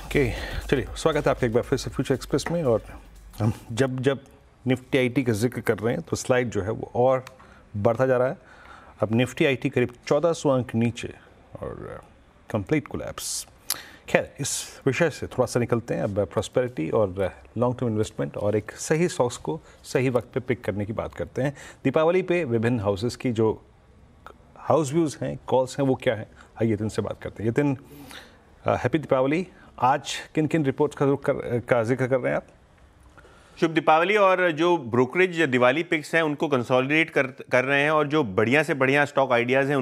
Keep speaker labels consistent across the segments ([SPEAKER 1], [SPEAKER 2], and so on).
[SPEAKER 1] Okay, चलिए स्वागत है आपका एक बार फिर से फ्यूचर एक्सप्रेस में। और हम जब निफ्टी आईटी का जिक्र कर रहे हैं तो स्लाइड जो है वो और बढ़ता जा रहा है। अब निफ्टी आईटी करीब 1400 अंक नीचे और कंप्लीट कोलैप्स। खैर, इस विषय से थोड़ा सा निकलते हैं। अब प्रॉस्पेरिटी और लॉन्ग टर्म इन्वेस्टमेंट और एक सही स्टॉक्स को सही वक्त पे पिक करने की बात करते हैं। दीपावली पे विभिन्न हाउसेस की जो हाउस व्यूज़ हैं, कॉल्स हैं, वो क्या है, आइए यतिन से बात करते हैं। यतिन, हैप्पी दीपावली। आज किन किन रिपोर्ट्स का जिक्र कर रहे हैं आप?
[SPEAKER 2] शुभ दीपावली। और जो ब्रोकरेज दिवाली पिक्स हैं उनको कंसोलिडेट कर रहे हैं और जो बढ़िया से बढ़िया स्टॉक आइडियाज़ हैं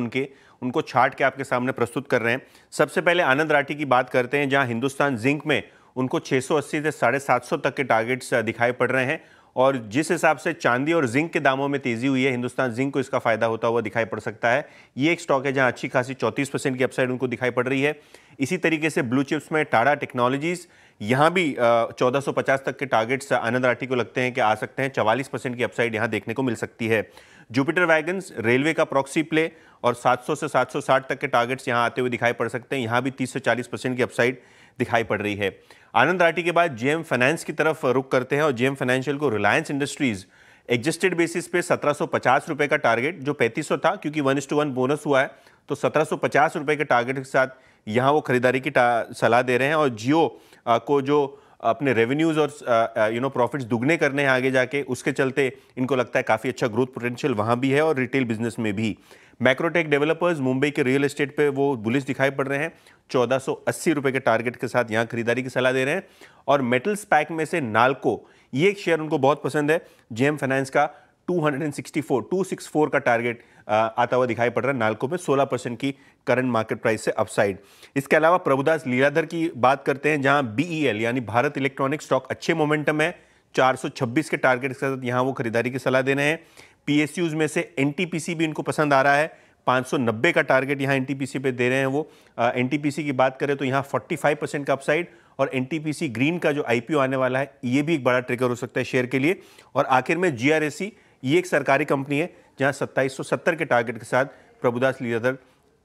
[SPEAKER 2] उनको छाट के आपके सामने प्रस्तुत कर रहे हैं। सबसे पहले आनंद राठी की बात करते हैं, जहां हिंदुस्तान जिंक में उनको 680 से 750 तक के टारगेट्स दिखाई पड़ रहे हैं। और जिस हिसाब से चांदी और जिंक के दामों में तेजी हुई है, हिंदुस्तान जिंक को इसका फायदा होता हुआ दिखाई पड़ सकता है। ये एक स्टॉक है जहां अच्छी खासी 34% की अपसाइड उनको दिखाई पड़ रही है। इसी तरीके से ब्लू चिप्स में टाटा टेक्नोलॉजीज, यहां भी 1450 तक के टारगेट्स आनंद राठी को लगते हैं कि आ सकते हैं। 44% की अपसाइड यहां देखने को मिल सकती है। जुपिटर वैगन्स रेलवे का प्रॉक्सी प्ले और 700 से 760 तक के टारगेट्स यहां आते हुए दिखाई पड़ सकते हैं। यहां भी 30 से 40% की अपसाइड दिखाई पड़ रही है। आनंद राठी के बाद जेएम फाइनेंस की तरफ रुख करते हैं और जेएम फाइनेंशियल को रिलायंस इंडस्ट्रीज एडजस्टेड बेसिस पे 1750 रुपए का टारगेट, जो 3500 था क्योंकि 1:1 बोनस हुआ है, तो 1750 रुपए के टारगेट के साथ यहां वो खरीदारी की सलाह दे रहे हैं। और जियो को जो अपने रेवेन्यूज और प्रॉफिट्स दुगने करने हैं आगे जाके, उसके चलते इनको लगता है काफ़ी अच्छा ग्रोथ पोटेंशियल वहां भी है और रिटेल बिजनेस में भी। मैक्रोटेक डेवलपर्स मुंबई के रियल एस्टेट पे वो बुलिश दिखाई पड़ रहे हैं, 1480 रुपए के टारगेट के साथ यहां खरीदारी की सलाह दे रहे हैं। और मेटल्स पैक में से नाल्को, ये एक शेयर उनको बहुत पसंद है। जेएम फाइनेंस का 264 का टारगेट आता हुआ दिखाई पड़ रहा है। नाल्को में 16% की करंट मार्केट प्राइस से अपसाइड। इसके अलावा प्रभुदास लीलाधर की बात करते हैं, जहां बीईएल यानी भारत इलेक्ट्रॉनिक स्टॉक अच्छे मोमेंटम है, 426 के टारगेट के साथ यहां वो खरीदारी की सलाह दे रहे हैं। पीएसयूज में से एनटीपीसी भी इनको पसंद आ रहा है, 590 का टारगेट यहां एनटीपीसी पे दे रहे हैं वो। एनटीपीसी की बात करें तो यहां 45% का अपसाइड, और एनटीपीसी ग्रीन का जो आईपीओ आने वाला है ये भी एक बड़ा ट्रिगर हो सकता है शेयर के लिए। और आखिर में जीआरएसी, ये एक सरकारी कंपनी है जहां 2770 के टारगेट के साथ प्रभुदास लीलाधर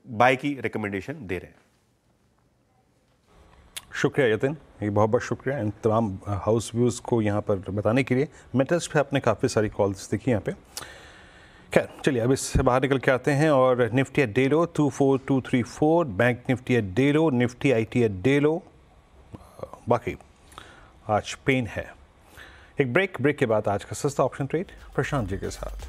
[SPEAKER 2] बाय की रिकमेंडेशन दे रहे हैं।
[SPEAKER 1] शुक्रिया यतिन, एक बहुत बहुत शुक्रिया इन तमाम हाउस व्यूज़ को यहाँ पर बताने के लिए। मेटल्स पे आपने काफ़ी सारी कॉल्स देखी यहाँ पे। खैर, चलिए अब इससे बाहर निकल के आते हैं और Nifty at day low 24234, bank Nifty at day low, Nifty IT at day low. बाकी आज पेन है। एक ब्रेक के बाद आज का सस्ता ऑप्शन ट्रेड प्रशांत जी के साथ।